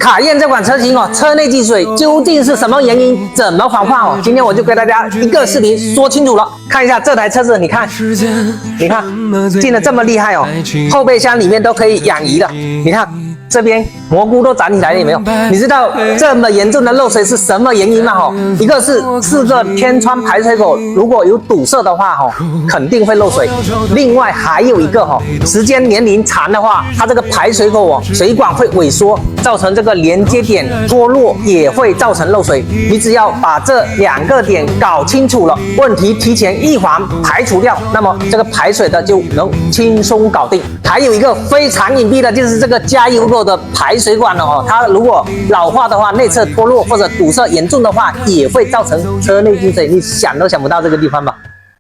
卡宴这款车型哦，车内积水究竟是什么原因？怎么防范哦？今天我就给大家一个视频说清楚了。看一下这台车子，你看进的这么厉害哦，后备箱里面都可以养鱼的。你看这边蘑菇都长起来了，有没有？你知道这么严重的漏水是什么原因吗？一个是4个天窗排水口如果有堵塞的话肯定会漏水。另外还有一个时间年龄长的话，它这个排水口水管会萎缩，造成这个连接点脱落，也会造成漏水。你只要把这2个点搞清楚了，问题提前预防排除掉，那么这个排水的就能轻松搞定。还有一个非常隐蔽的就是这个加油口的排水管它如果老化的话，内侧脱落或者堵塞严重的话，也会造成车内积水。你想都想不到这个地方吧？